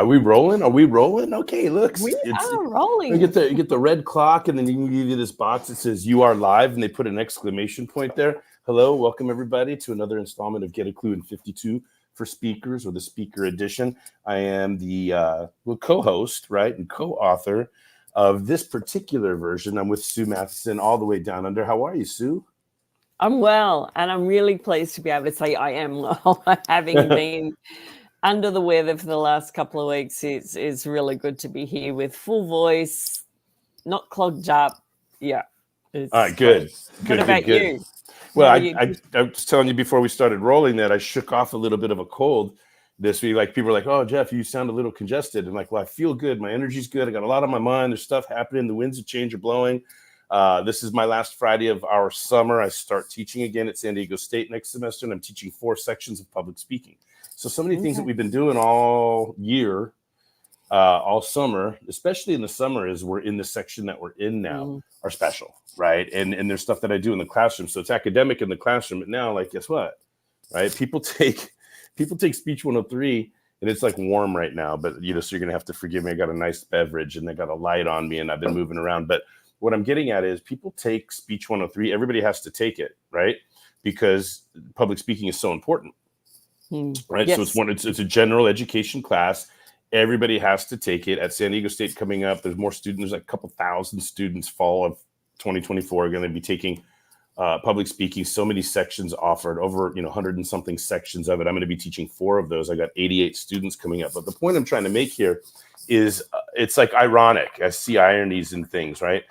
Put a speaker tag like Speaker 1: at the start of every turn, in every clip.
Speaker 1: we rolling? Are we rolling? Okay, look,
Speaker 2: We
Speaker 1: it's
Speaker 2: are rolling.
Speaker 1: you get the red clock, and then you can give you this box that says "You are live," and they put an exclamation point there. Hello, welcome everybody to another installment of Get a Clue in 52 for speakers, or the speaker edition. I am the co-host, right, and co-author of this particular version. I'm with Sue Mathieson, all the way down under. How are you, Sue?
Speaker 2: I'm well, and I'm really pleased to be able to say I am well. Having been under the weather for the last couple of weeks, it's really good to be here with full voice, not clogged up. Yeah.
Speaker 1: All right, good.
Speaker 2: What about you?
Speaker 1: Well, I was telling you before we started rolling that I shook off a little bit of a cold this week. Like, people were like, "Oh, Jeff, you sound a little congested." I'm like, "Well, I feel good. My energy's good. I got a lot on my mind. There's stuff happening. The winds of change are blowing." This is my last Friday of our summer. I start teaching again at San Diego State next semester, and I'm teaching 4 sections of public speaking. So many things that we've been doing all year, all summer, especially in the summer, is we're in the section that we're in now, are special, right? And there's stuff that I do in the classroom. So it's academic in the classroom, but now, like, guess what, right? People take Speech 103, and it's like warm right now, but so you're gonna have to forgive me. I got a nice beverage, and I got a light on me, and I've been moving around. But what I'm getting at is people take Speech 103. Everybody has to take it, right? Because public speaking is so important, right? Yes. So it's a general education class. Everybody has to take it. At San Diego State coming up, there's more students. There's like a couple thousand students fall of 2024 are going to be taking public speaking. So many sections offered, over 100 and something sections of it. I'm going to be teaching 4 of those. I got 88 students coming up. But the point I'm trying to make here is it's like ironic. I see ironies in things, right?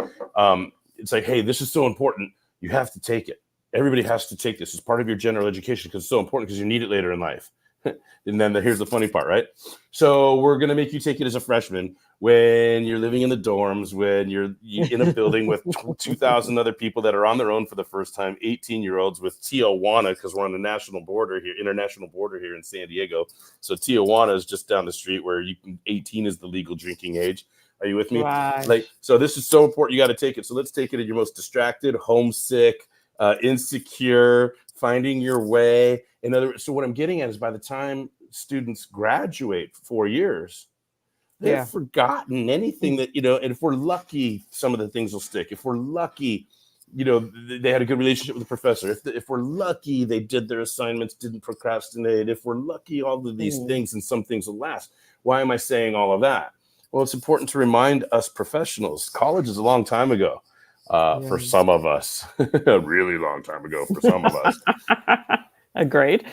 Speaker 1: It's like, hey, this is so important. You have to take it. Everybody has to take this as part of your general education because it's so important, because you need it later in life. And then here's the funny part, right? So we're going to make you take it as a freshman when you're living in the dorms, when you're in a building with 2,000 other people that are on their own for the first time, 18-year-olds with Tijuana, because we're on the international border here in San Diego. So Tijuana is just down the street, where 18 is the legal drinking age. Are you with me?
Speaker 2: Right.
Speaker 1: So this is so important. You got to take it. So let's take it at your most distracted, homesick, insecure, finding your way. So what I'm getting at is, by the time students graduate 4 years, they've forgotten anything that, and if we're lucky, some of the things will stick. If we're lucky, they had a good relationship with the professor. If we're lucky, they did their assignments, didn't procrastinate. If we're lucky, all of these things, and some things will last. Why am I saying all of that? Well, it's important to remind us professionals. College is a long time ago. For some of us, a really long time ago for some of us.
Speaker 2: Agreed.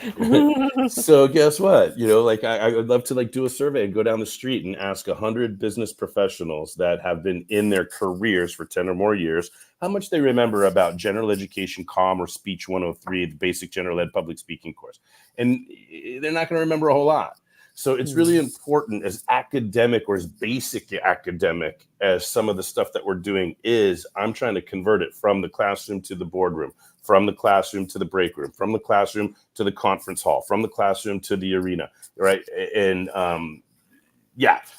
Speaker 1: So guess what? I would love to do a survey and go down the street and ask 100 business professionals that have been in their careers for 10 or more years how much they remember about general education, COM, or Speech 103, the basic general ed public speaking course. And they're not going to remember a whole lot. So it's really important, as academic or as basic academic as some of the stuff that we're doing is. I'm trying to convert it from the classroom to the boardroom, from the classroom to the break room, from the classroom to the conference hall, from the classroom to the arena, right? And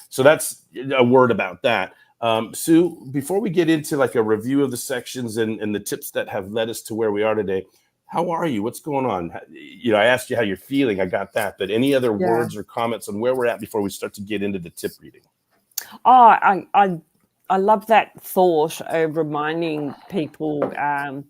Speaker 1: so that's a word about that. Sue, before we get into a review of the sections and the tips that have led us to where we are today, how are you? What's going on? I asked you how you're feeling. I got that. But any other words or comments on where we're at before we start to get into the tip reading?
Speaker 2: Oh, I love that thought of reminding people. And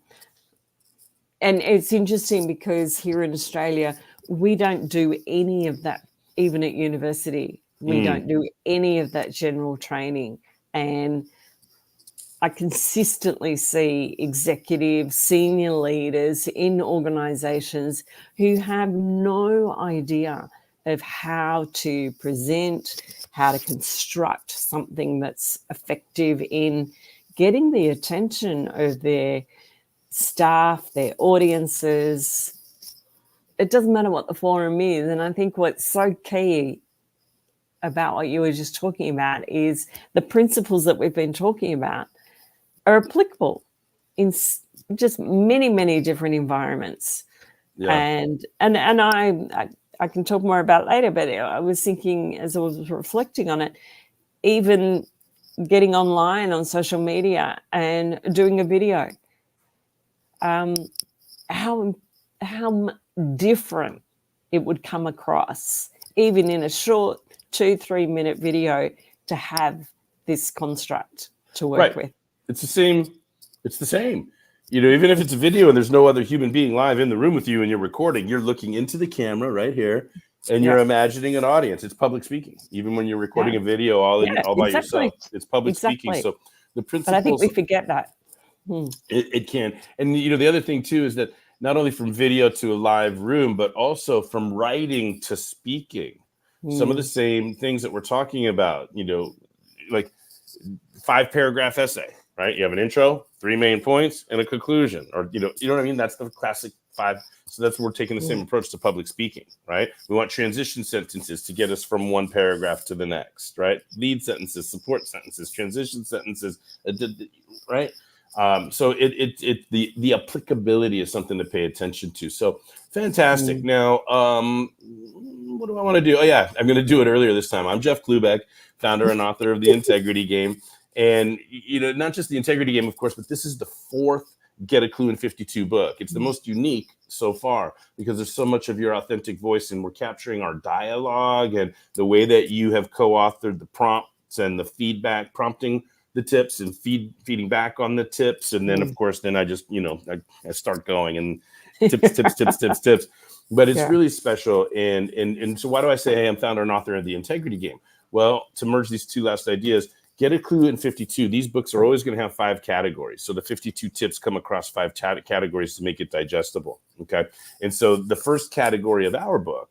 Speaker 2: it's interesting because here in Australia, we don't do any of that, even at university. We don't do any of that general training. And I consistently see executives, senior leaders in organizations who have no idea of how to present, how to construct something that's effective in getting the attention of their staff, their audiences. It doesn't matter what the forum is. And I think what's so key about what you were just talking about is the principles that we've been talking about are applicable in just many, many different environments. And I can talk more about it later, but I was thinking as I was reflecting on it, even getting online on social media and doing a video, how different it would come across, even in a short 2-3 minute video to have this construct to work with.
Speaker 1: It's the same. It's the same. You know, even if it's a video and there's no other human being live in the room with you and you're recording, you're looking into the camera right here and you're imagining an audience. It's public speaking. Even when you're recording a video all by yourself, it's public speaking. So the principles.
Speaker 2: But I think we forget that.
Speaker 1: It can. And, you know, the other thing too is that not only from video to a live room, but also from writing to speaking. Some of the same things that we're talking about, you know, like 5-paragraph essay, right? You have an intro, 3 main points, and a conclusion, or, you know what I mean? That's the classic 5. So that's we're taking the same approach to public speaking, right? We want transition sentences to get us from one paragraph to the next, right? Lead sentences, support sentences, transition sentences, right? So the applicability is something to pay attention to. So fantastic. Now, what do I want to do? Oh yeah, I'm going to do it earlier this time. I'm Jeff Klubeck, founder and author of The Integrity Game. And, you know, not just The Integrity Game, of course, but this is the 4th Get a Klu in 52 book. It's the most unique so far because there's so much of your authentic voice, and we're capturing our dialogue and the way that you have co-authored the prompts and the feedback, prompting the tips and feeding back on the tips. And then, of course, then I just, you know, I start going and tips. But it's really special. And so why do I say, hey, I'm founder and author of The Integrity Game? Well, to merge these two last ideas, Get a Klu in 52. These books are always going to have 5 categories. So the 52 tips come across 5 categories to make it digestible. Okay. And so the first category of our book,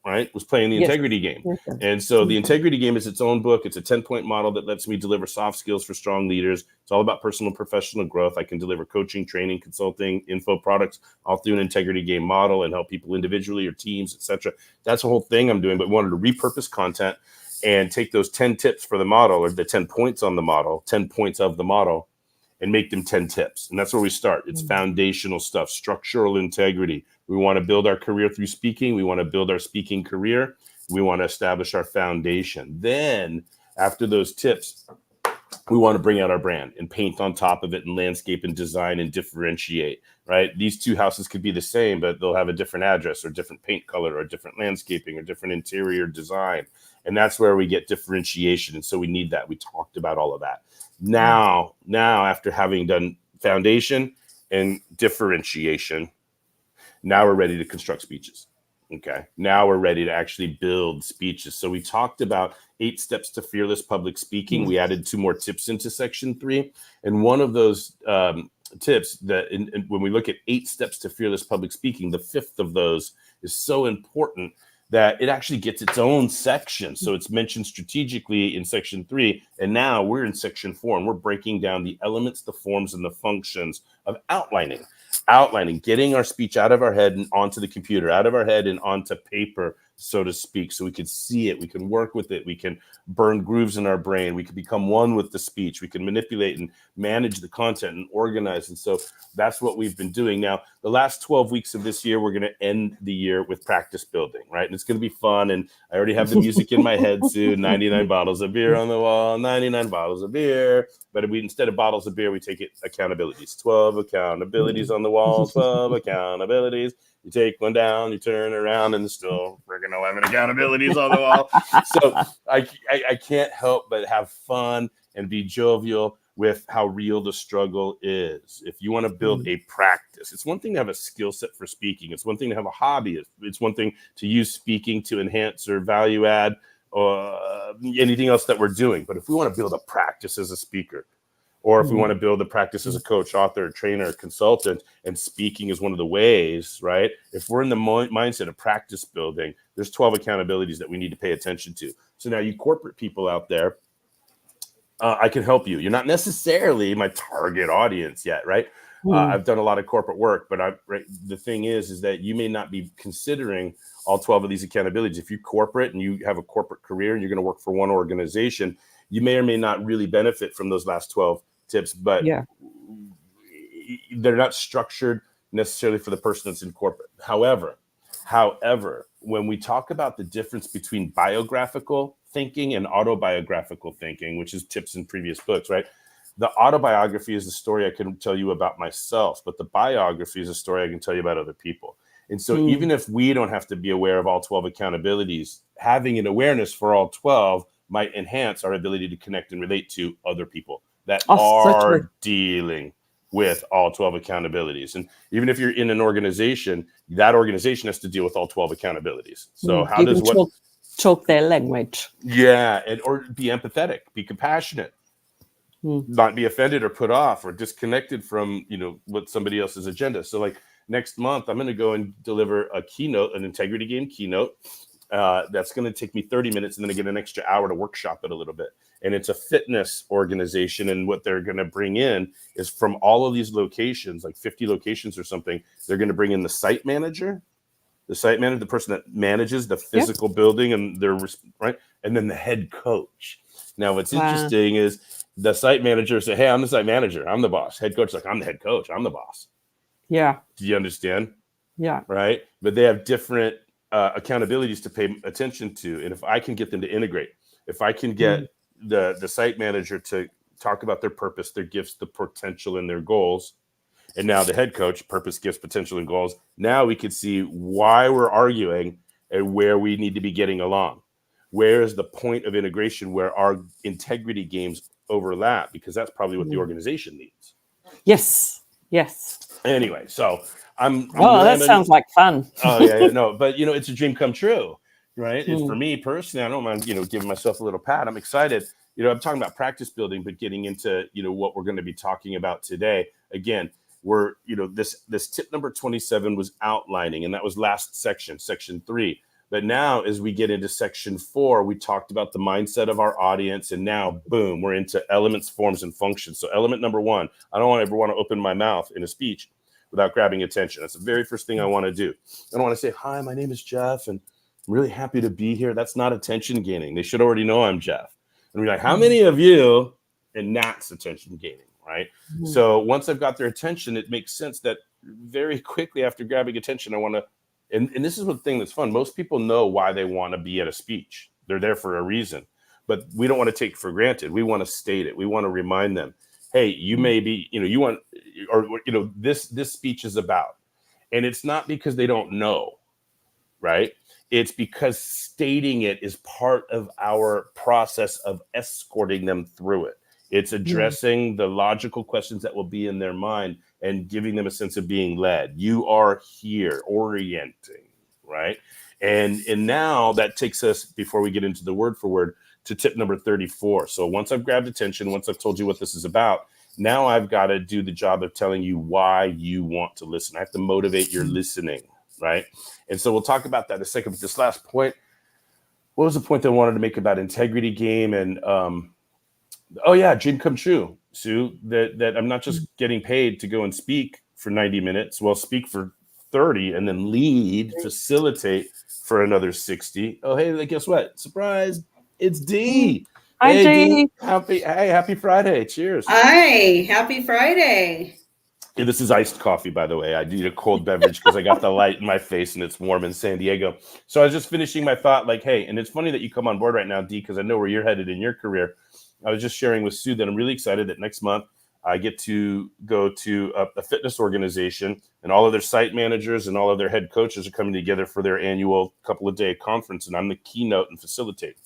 Speaker 1: right, was playing the integrity game. And so the integrity game is its own book. It's a 10-point model that lets me deliver soft skills for strong leaders. It's all about personal and professional growth. I can deliver coaching, training, consulting, info, products, all through an integrity game model and help people individually or teams, etc. That's the whole thing I'm doing, but we wanted to repurpose content and take those 10 tips for the model, or the 10 points on the model, 10 points of the model, and make them 10 tips. And that's where we start. It's foundational stuff, structural integrity. We want to build our career through speaking. We want to build our speaking career. We want to establish our foundation. Then after those tips, we want to bring out our brand and paint on top of it and landscape and design and differentiate, right? These 2 houses could be the same, but they'll have a different address or different paint color or different landscaping or different interior design. And that's where we get differentiation. And so we need that. We talked about all of that. Now, after having done foundation and differentiation, now we're ready to construct speeches. Okay. Now we're ready to actually build speeches. So we talked about 8 steps to fearless public speaking. We added 2 more tips into section 3. And one of those tips that when we look at 8 steps to fearless public speaking, the 5th of those is so important that it actually gets its own section. So it's mentioned strategically in section 3. And now we're in section 4, and we're breaking down the elements, the forms, and the functions of outlining, getting our speech out of our head and onto the computer, out of our head and onto paper, so to speak, so we can see it, we can work with it, we can burn grooves in our brain, we can become one with the speech, we can manipulate and manage the content and organize. And so that's what we've been doing. Now, the last 12 weeks of this year, we're going to end the year with practice building, right? And it's going to be fun. And I already have the music in my head soon. 99 bottles of beer on the wall, 99 bottles of beer. But instead of bottles of beer, we take it accountabilities. 12 accountabilities on the wall, 12 accountabilities. You take one down, you turn around, and there's still freaking 11 accountabilities on the wall. So I can't help but have fun and be jovial with how real the struggle is. If you want to build a practice, it's one thing to have a skill set for speaking. It's one thing to have a hobby. It's one thing to use speaking to enhance or value add or anything else that we're doing. But if we want to build a practice as a speaker, or if we want to build a practice as a coach, author, trainer, consultant, and speaking is one of the ways, right? If we're in the mindset of practice building, there's 12 accountabilities that we need to pay attention to. So now you corporate people out there, I can help you. You're not necessarily my target audience yet, right? I've done a lot of corporate work, but the thing is that you may not be considering all 12 of these accountabilities. If you're corporate and you have a corporate career and you're going to work for one organization, you may or may not really benefit from those last 12 tips, but they're not structured necessarily for the person that's in corporate. However, when we talk about the difference between biographical thinking and autobiographical thinking, which is tips in previous books, right? The autobiography is the story I can tell you about myself, but the biography is a story I can tell you about other people. And so even if we don't have to be aware of all 12 accountabilities, having an awareness for all 12 might enhance our ability to connect and relate to other people that
Speaker 2: So true.
Speaker 1: are dealing with all 12 accountabilities. And even if you're in an organization, that organization has to deal with all 12 accountabilities. So how
Speaker 2: you
Speaker 1: does
Speaker 2: can talk their language?
Speaker 1: Yeah, and or be empathetic, be compassionate, not be offended or put off or disconnected from, what somebody else's agenda. So like next month, I'm going to go and deliver a keynote, an integrity game keynote. That's going to take me 30 minutes, and then I get an extra hour to workshop it a little bit. And it's a fitness organization. And what they're going to bring in is from all of these locations, like 50 locations or something, they're going to bring in the site manager, the person that manages the physical building, and they're right. And then the head coach. Now, what's interesting is the site manager say, hey, I'm the site manager. I'm the boss. Head coach, like, I'm the head coach. I'm the boss.
Speaker 2: Yeah.
Speaker 1: Do you understand?
Speaker 2: Yeah.
Speaker 1: Right. But they have different accountabilities to pay attention to. And if I can get them to integrate, if I can get the site manager to talk about their purpose, their gifts, the potential, and their goals, and now the head coach, purpose, gifts, potential, and goals, now we can see why we're arguing and where we need to be getting along. Where is the point of integration where our integrity games overlap? Because that's probably what the organization needs.
Speaker 2: Yes.
Speaker 1: Anyway, so I'm
Speaker 2: that sounds like fun.
Speaker 1: No, but it's a dream come true, right? And for me personally, I don't mind, giving myself a little pat. I'm excited. I'm talking about practice building, but getting into, what we're going to be talking about today. Again, we're, this tip number 27 was outlining, and that was last section 3. But now as we get into section 4, we talked about the mindset of our audience, and now boom, we're into elements, forms, and functions. So element number 1, I don't ever want to open my mouth in a speech without grabbing attention. That's the very first thing I want to do. I don't want to say, hi, my name is Jeff, and I'm really happy to be here. That's not attention gaining. They should already know I'm Jeff. And we're like, how many of you? And that's attention gaining, right? So once I've got their attention, it makes sense that very quickly after grabbing attention, I want to, and this is the thing that's fun. Most people know why they want to be at a speech. They're there for a reason, but we don't want to take it for granted. We want to state it. We want to remind them, hey, you may be, you want, or, this speech is about, and it's not because they don't know, right? It's because stating it is part of our process of escorting them through it. It's addressing the logical questions that will be in their mind and giving them a sense of being led. You are here, orienting, right? And now that takes us, before we get into the word for word, to tip number 34. So once I've grabbed attention, once I've told you what this is about, now I've got to do the job of telling you why you want to listen. I have to motivate your listening, right? And so we'll talk about that in a second. But this last point, what was the point that I wanted to make about integrity game? And dream come true, Sue, that I'm not just getting paid to go and speak for 90 minutes. Well, speak for 30 and then lead, facilitate for another 60. Oh, hey, guess what? Surprise. It's D.
Speaker 2: Hi,
Speaker 1: D. Happy Friday. Cheers.
Speaker 3: Hi, happy Friday.
Speaker 1: Yeah, this is iced coffee, by the way. I need a cold beverage because I got the light in my face and it's warm in San Diego. So I was just finishing my thought, like, hey, and it's funny that you come on board right now, D, because I know where you're headed in your career. I was just sharing with Sue that I'm really excited that next month I get to go to a fitness organization, and all of their site managers and all of their head coaches are coming together for their annual couple of day conference, and I'm the keynote and facilitate.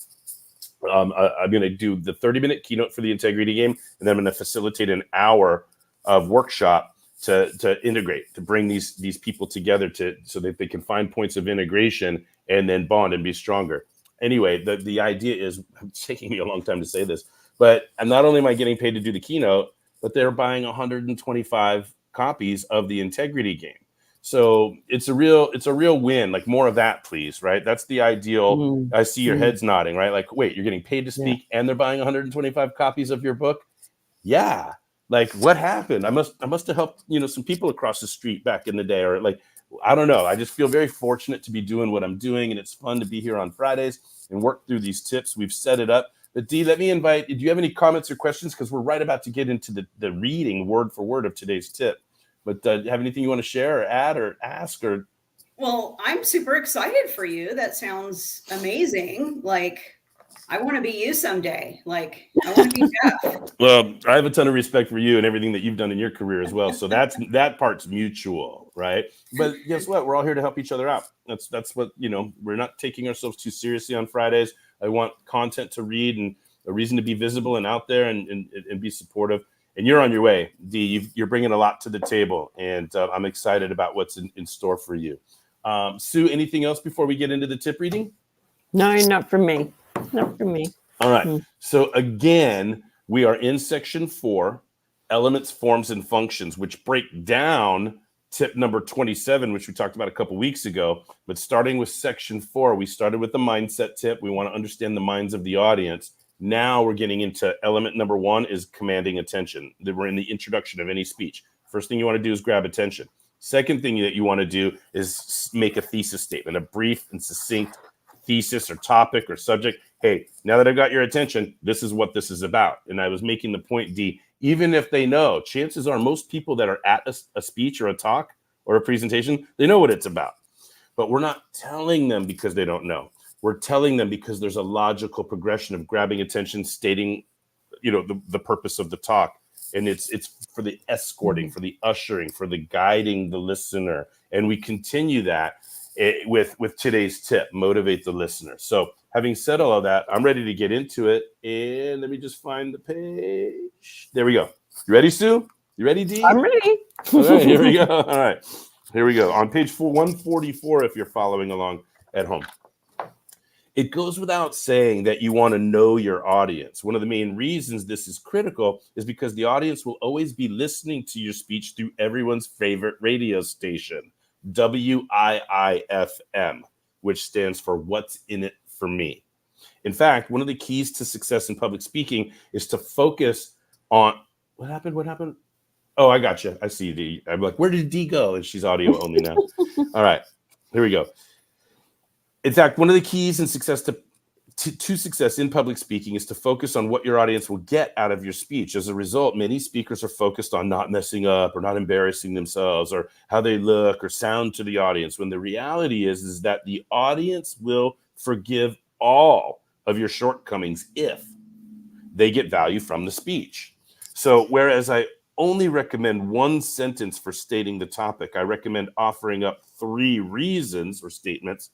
Speaker 1: I'm going to do the 30-minute keynote for the integrity game, and then I'm going to facilitate an hour of workshop to integrate, to bring these people together so that they can find points of integration and then bond and be stronger. Anyway, the idea is, it's taking me a long time to say this, but not only am I getting paid to do the keynote, but they're buying 125 copies of the integrity game. So it's a real win. Like, more of that, please. Right. That's the ideal. I see your heads nodding, right? Like, wait, you're getting paid to speak and they're buying 125 copies of your book. Yeah. Like, what happened? I must have helped, some people across the street back in the day, or like, I don't know. I just feel very fortunate to be doing what I'm doing, and it's fun to be here on Fridays and work through these tips. We've set it up. But D, let me invite, do you have any comments or questions? Because we're right about to get into the reading word for word of today's tip. But have anything you want to share or add or ask? Or
Speaker 3: Well, I'm super excited for you. That sounds amazing. Like, I want to be you someday. Like, I want to be Jeff.
Speaker 1: Well, I have a ton of respect for you and everything that you've done in your career as well. So that part's mutual, right? But guess what? We're all here to help each other out. That's what, we're not taking ourselves too seriously on Fridays. I want content to read and a reason to be visible and out there and be supportive. And you're on your way, Dee. You're bringing a lot to the table, and I'm excited about what's in store for you. Sue, anything else before we get into the tip reading?
Speaker 2: No, not for me. Not for me.
Speaker 1: All right. So again, we are in section 4, elements, forms, and functions, which break down tip number 27, which we talked about a couple weeks ago. But starting with section 4, we started with the mindset tip. We want to understand the minds of the audience. Now we're getting into element number 1 is commanding attention. We're in the introduction of any speech. First thing you want to do is grab attention. Second thing that you want to do is make a thesis statement, a brief and succinct thesis or topic or subject. Hey, now that I've got your attention, this is what this is about. And I was making the point, D, even if they know, chances are most people that are at a speech or a talk or a presentation, they know what it's about. But we're not telling them because they don't know. We're telling them because there's a logical progression of grabbing attention, stating, the purpose of the talk. And it's for the escorting, for the ushering, for the guiding the listener. And we continue that with today's tip, motivate the listener. So having said all of that, I'm ready to get into it. And let me just find the page. There we go. You ready, Sue? You ready, Dee?
Speaker 2: I'm ready.
Speaker 1: All right, here we go. All right, here we go. On page 144, if you're following along at home. It goes without saying that you want to know your audience. One of the main reasons this is critical is because the audience will always be listening to your speech through everyone's favorite radio station, WIIFM, which stands for What's in It for Me. In fact, one of the keys to success in public speaking is to focus on what happened? Oh, I got you. I see Dee. I'm like, where did Dee go? And she's audio only now. All right, here we go. In fact, one of the keys in success to success in public speaking is to focus on what your audience will get out of your speech. As a result, many speakers are focused on not messing up or not embarrassing themselves or how they look or sound to the audience, when the reality is that the audience will forgive all of your shortcomings if they get value from the speech. So whereas I only recommend one sentence for stating the topic, I recommend offering up 3 reasons or statements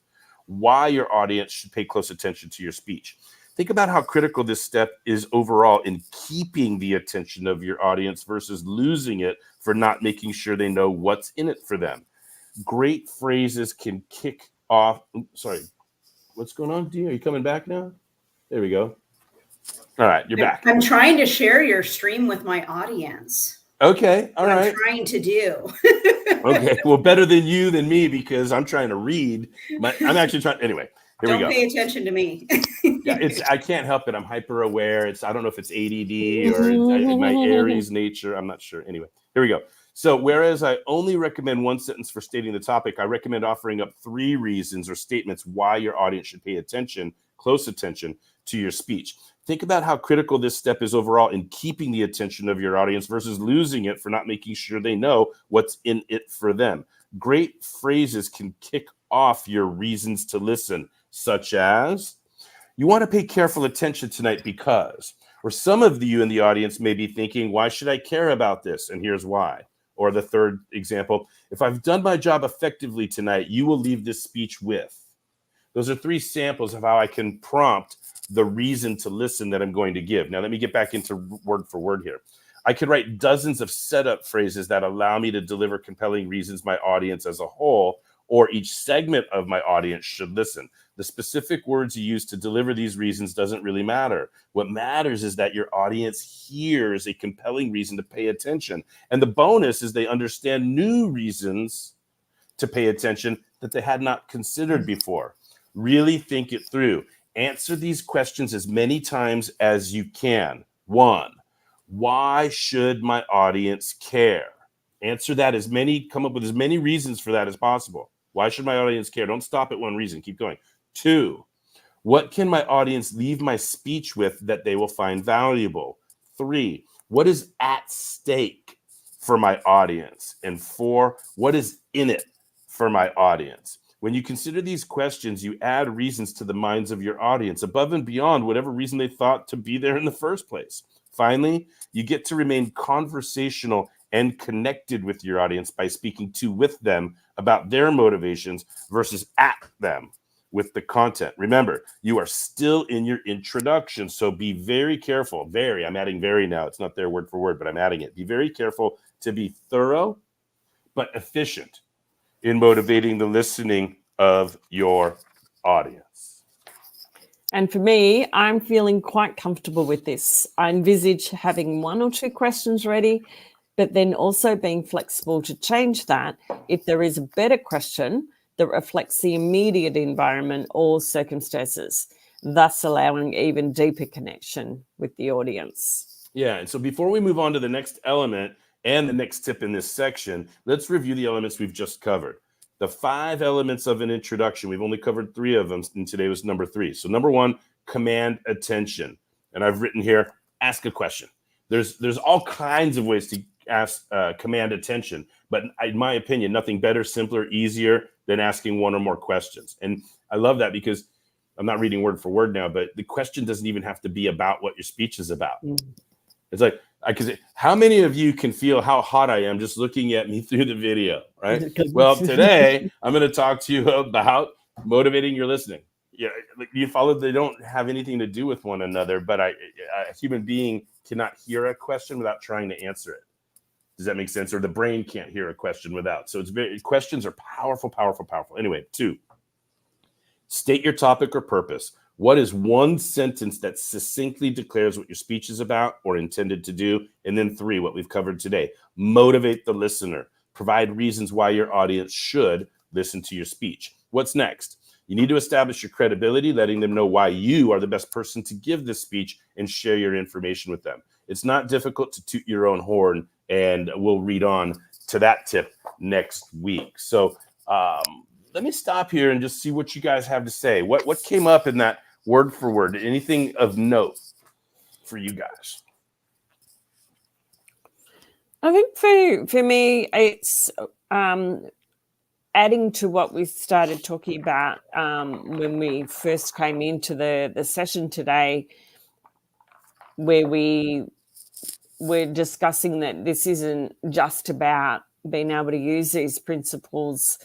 Speaker 1: why your audience should pay close attention to your speech. Think about how critical this step is overall in keeping the attention of your audience versus losing it for not making sure they know what's in it for them. Great phrases can kick off. Sorry, what's going on, Dee? Are you coming back now? There we go. All right, you're back.
Speaker 3: I'm trying to share your stream with my audience.
Speaker 1: Okay, all right.
Speaker 3: I'm trying to do.
Speaker 1: Okay, well, better than you than me because I'm trying to read. I'm actually trying. Anyway, here we go.
Speaker 3: Don't pay attention to me.
Speaker 1: Yeah, I can't help it. I'm hyper aware. I don't know if it's ADD or my Aries nature. I'm not sure. Anyway, here we go. So whereas I only recommend one sentence for stating the topic, I recommend offering up 3 reasons or statements why your audience should pay close attention to your speech. Think about how critical this step is overall in keeping the attention of your audience versus losing it for not making sure they know what's in it for them. Great phrases can kick off your reasons to listen, such as, you want to pay careful attention tonight because, or some of you in the audience may be thinking, why should I care about this? And here's why. Or the third example, if I've done my job effectively tonight, you will leave this speech with. Those are 3 samples of how I can prompt the reason to listen that I'm going to give. Now, let me get back into word for word here. I could write dozens of setup phrases that allow me to deliver compelling reasons my audience as a whole or each segment of my audience should listen. The specific words you use to deliver these reasons doesn't really matter. What matters is that your audience hears a compelling reason to pay attention. And the bonus is they understand new reasons to pay attention that they had not considered before. Really think it through. Answer these questions as many times as you can. 1, why should my audience care? Answer that come up with as many reasons for that as possible. Why should my audience care? Don't stop at one reason. Keep going. 2, what can my audience leave my speech with that they will find valuable? 3, what is at stake for my audience? And 4, what is in it for my audience? When you consider these questions, you add reasons to the minds of your audience above and beyond whatever reason they thought to be there in the first place. Finally, you get to remain conversational and connected with your audience by speaking with them about their motivations versus at them with the content. Remember, you are still in your introduction, so be very careful. I'm adding very now. It's not there word for word, but I'm adding it. Be very careful to be thorough but efficient in motivating the listening of your audience.
Speaker 2: And for me, I'm feeling quite comfortable with this. I envisage having 1 or 2 questions ready, but then also being flexible to change that if there is a better question that reflects the immediate environment or circumstances, thus allowing even deeper connection with the audience.
Speaker 1: Yeah, and so before we move on to the next element and the next tip in this section, let's review the elements we've just covered. The 5 elements of an introduction, we've only covered 3 of them, and today was number 3. So number 1, command attention. And I've written here, ask a question. There's all kinds of ways to ask command attention, but in my opinion, nothing better, simpler, easier than asking 1 or more questions. And I love that because I'm not reading word for word now, but the question doesn't even have to be about what your speech is about. It's like, because how many of you can feel how hot I am just looking at me through the video, right? Well, today I'm going to talk to you about motivating your listening. Yeah, you follow, they don't have anything to do with one another, but a human being cannot hear a question without trying to answer it. Does that make sense? Or the brain can't hear a question without. So questions are powerful, powerful, powerful. Anyway, 2, state your topic or purpose. What is 1 sentence that succinctly declares what your speech is about or intended to do? And then 3, what we've covered today, motivate the listener. Provide reasons why your audience should listen to your speech. What's next? You need to establish your credibility, letting them know why you are the best person to give this speech and share your information with them. It's not difficult to toot your own horn, and we'll read on to that tip next week. So let me stop here and just see what you guys have to say. What came up in that word for word? Anything of note for you guys?
Speaker 2: I think for me, it's adding to what we started talking about when we first came into the session today, where we were discussing that this isn't just about being able to use these principles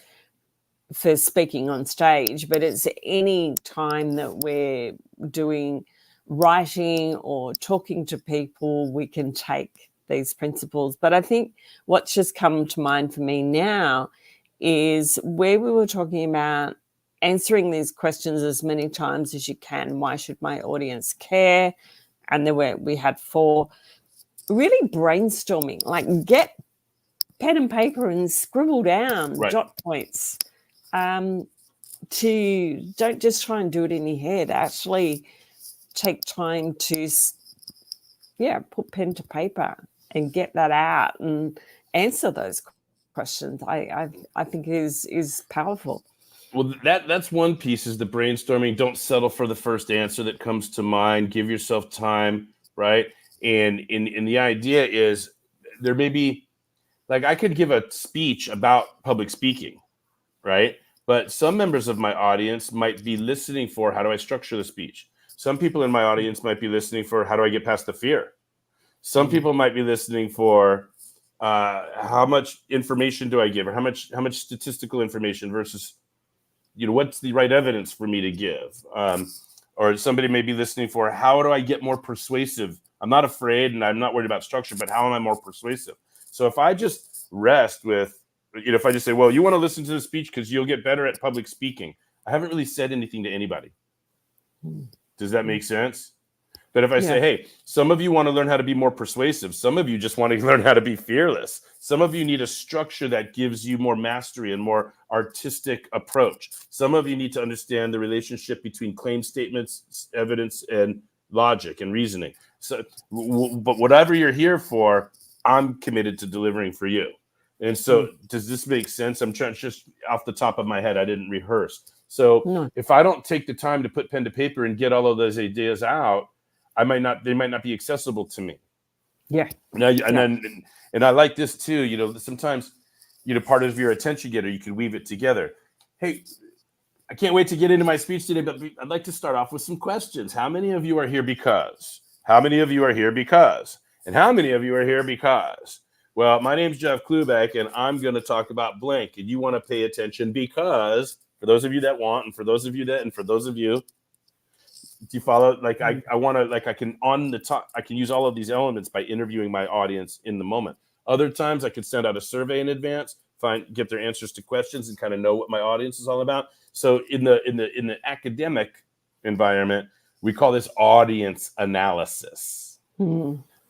Speaker 2: for speaking on stage, but it's any time that we're doing writing or talking to people, we can take these principles. But I think what's just come to mind for me now is where we were talking about answering these questions as many times as you can. Why should my audience care? And we had 4, really brainstorming, like get pen and paper and scribble down dot points. To don't just try and do it in your head. Actually take time to put pen to paper and get that out and answer those questions. I think is powerful.
Speaker 1: Well, that's one piece, is the brainstorming. Don't settle for the first answer that comes to mind. Give yourself time, right? And the idea is there may be, like, I could give a speech about public speaking, right? But some members of my audience might be listening for, how do I structure the speech? Some people in my audience might be listening for, how do I get past the fear? Some people might be listening for, how much information do I give, or how much statistical information versus, what's the right evidence for me to give? Or somebody may be listening for, how do I get more persuasive? I'm not afraid and I'm not worried about structure, but how am I more persuasive? So if I just rest with, if I just say, well, you want to listen to the speech because you'll get better at public speaking, I haven't really said anything to anybody. Does that make sense? But if I say, hey, some of you want to learn how to be more persuasive. Some of you just want to learn how to be fearless. Some of you need a structure that gives you more mastery and more artistic approach. Some of you need to understand the relationship between claim statements, evidence, and logic and reasoning. So, but whatever you're here for, I'm committed to delivering for you. And so does this make sense? I'm trying, just off the top of my head, I didn't rehearse. So if I don't take the time to put pen to paper and get all of those ideas out, they might not be accessible to me.
Speaker 2: Yeah.
Speaker 1: And I like this too, sometimes, part of your attention getter, you can weave it together. Hey, I can't wait to get into my speech today, but I'd like to start off with some questions. How many of you are here because? How many of you are here because? And how many of you are here because? Well, my name's Jeff Klubeck, and I'm going to talk about blank. And you want to pay attention because, for those of you that want, and for those of you that, and for those of you, do you follow? Like I want to, like I can on the top, I can use all of these elements by interviewing my audience in the moment. Other times I could send out a survey in advance, get their answers to questions, and kind of know what my audience is all about. So in the academic environment, we call this audience analysis.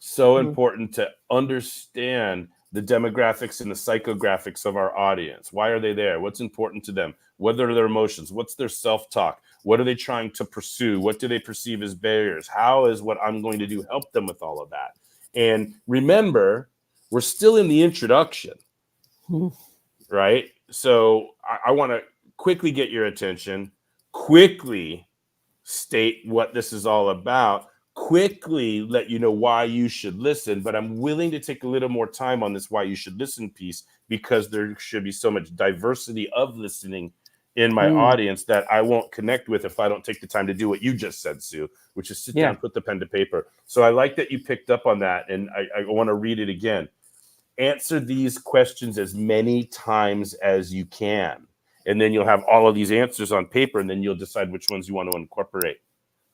Speaker 1: So important to understand the demographics and the psychographics of our audience. Why are they there? What's important to them? What are their emotions? What's their self-talk? What are they trying to pursue? What do they perceive as barriers? How is what I'm going to do help them with all of that? And remember, we're still in the introduction, right? So I want to quickly get your attention, quickly state what this is all about, quickly let you know why you should listen, but I'm willing to take a little more time on this why you should listen piece, because there should be so much diversity of listening in my audience that I won't connect with if I don't take the time to do what you just said, Sue, which is sit down, put the pen to paper. So I like that you picked up on that, and I want to read it again. Answer these questions as many times as you can, and then you'll have all of these answers on paper, and then you'll decide which ones you want to incorporate,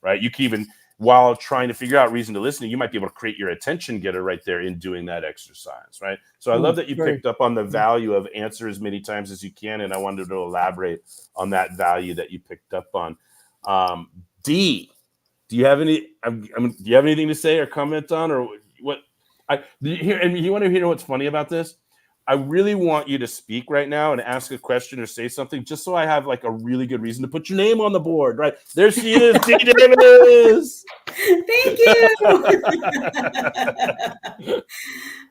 Speaker 1: right? You can even, while trying to figure out reason to listen, you might be able to create your attention getter right there in doing that exercise, right? So I love that you picked up on the value of answer as many times as you can, and I wanted to elaborate on that value that you picked up on. D, do you have any? Do you have anything to say or comment on, or what? And you want to hear what's funny about this? I really want you to speak right now and ask a question or say something, just so I have like a really good reason to put your name on the board, right? There she is, Dee Davis.
Speaker 3: Thank you.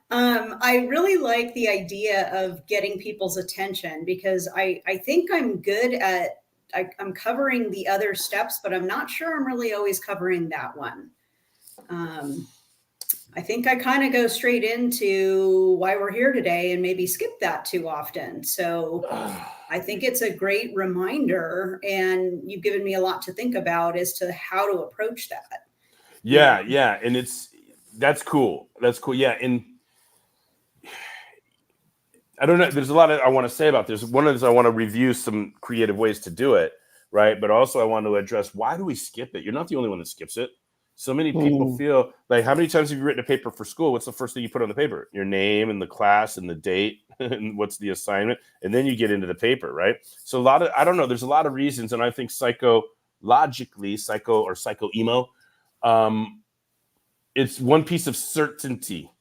Speaker 3: I really like the idea of getting people's attention, because I think I'm good at, I'm covering the other steps, but I'm not sure I'm really always covering that one. I think I kind of go straight into why we're here today and maybe skip that too often. So I think it's a great reminder, and you've given me a lot to think about as to how to approach that.
Speaker 1: Yeah. And that's cool. That's cool. Yeah. And I don't know, there's a lot I want to say about this. One is I want to review some creative ways to do it, right? But also I want to address, why do we skip it? You're not the only one that skips it. So many people feel like, how many times have you written a paper for school? What's the first thing you put on the paper? Your name and the class and the date and what's the assignment? And then you get into the paper, right? So I don't know, there's a lot of reasons. And I think psycho-emo, it's one piece of certainty.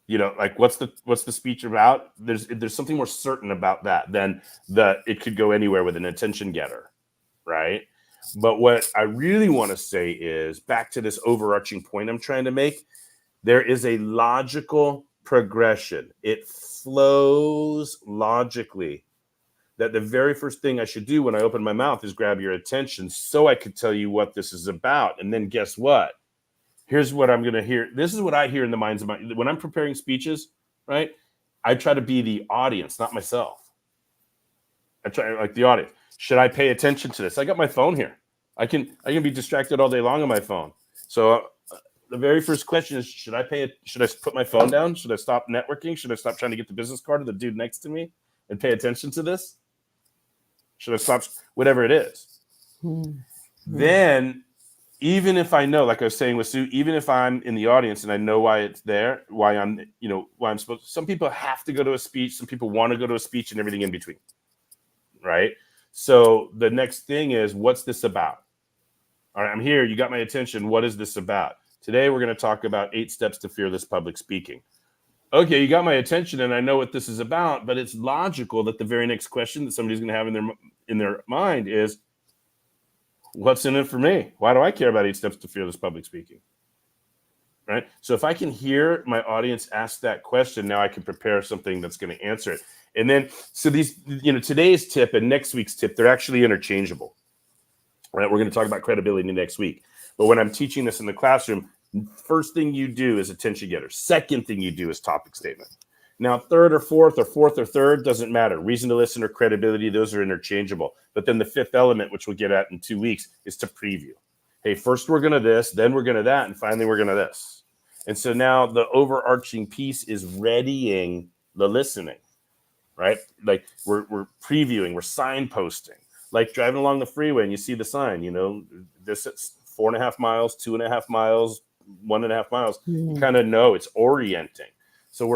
Speaker 1: You know, like what's the speech about? There's something more certain about that than that it could go anywhere with an attention getter, right? But what I really want to say is, back to this overarching point I'm trying to make, there is a logical progression. It flows logically. That the very first thing I should do when I open my mouth is grab your attention so I could tell you what this is about. And then guess what? Here's what I'm going to hear. This is what I hear in the minds of when I'm preparing speeches, right? I try to be the audience, not myself. I try like the audience. Should I pay attention to this? I got my phone here. I can be distracted all day long on my phone. So the very first question is, should I put my phone down? Should I stop networking? Should I stop trying to get the business card of the dude next to me and pay attention to this? Should I stop? Whatever it is. Then, even if I know, like I was saying with Sue, even if I'm in the audience and I know why it's there, why I'm supposed to, some people have to go to a speech. Some people want to go to a speech, and everything in between. Right? So the next thing is, what's this about? All right, I'm here. You got my attention. What is this about? Today, we're going to talk about 8 steps to fearless public speaking. Okay, you got my attention, and I know what this is about, but it's logical that the very next question that somebody's going to have in their mind is, what's in it for me? Why do I care about 8 steps to fearless public speaking? Right? So if I can hear my audience ask that question, now I can prepare something that's going to answer it. And then, so these, today's tip and next week's tip, they're actually interchangeable, right? We're going to talk about credibility next week. But when I'm teaching this in the classroom, first thing you do is attention getter. Second thing you do is topic statement. Now, third or fourth or third doesn't matter. Reason to listen or credibility, those are interchangeable. But then the fifth element, which we'll get at in 2 weeks, is to preview. Hey, first we're going to this, then we're going to that, and finally we're going to this. And so now the overarching piece is readying the listening, right? Like we're previewing, we're signposting. Like driving along the freeway and you see the sign, this is 4.5 miles, 2.5 miles, 1.5 miles. You kind of know it's orienting. So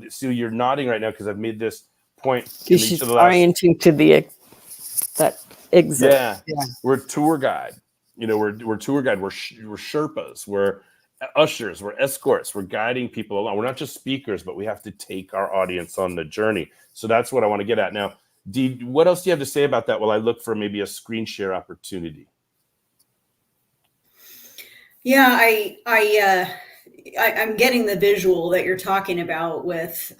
Speaker 1: so you're nodding right now because I've made this point.
Speaker 2: She's orienting to that exit.
Speaker 1: Yeah. We're tour guide. We're tour guide. We're Sherpas. We're ushers. We're escorts. We're guiding people along. We're not just speakers, but we have to take our audience on the journey. So that's what I want to get at now. Dee, what else do you have to say about that while I look for maybe a screen share opportunity?
Speaker 3: Yeah, I'm getting the visual that you're talking about with,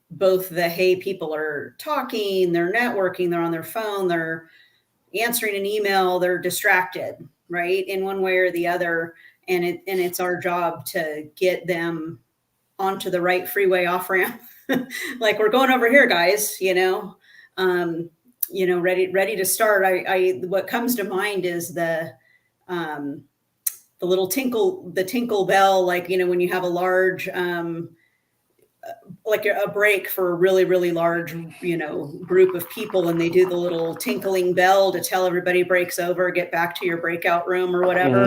Speaker 3: both the, hey, people are talking, they're networking, they're on their phone, they're answering an email, they're distracted, right? In one way or the other. And it's our job to get them onto the right freeway off ramp. Like we're going over here, guys, ready to start. What comes to mind is the little tinkle bell, like, when you have a large, like a break for a really, really large, group of people, and they do the little tinkling bell to tell everybody breaks over, get back to your breakout room or whatever.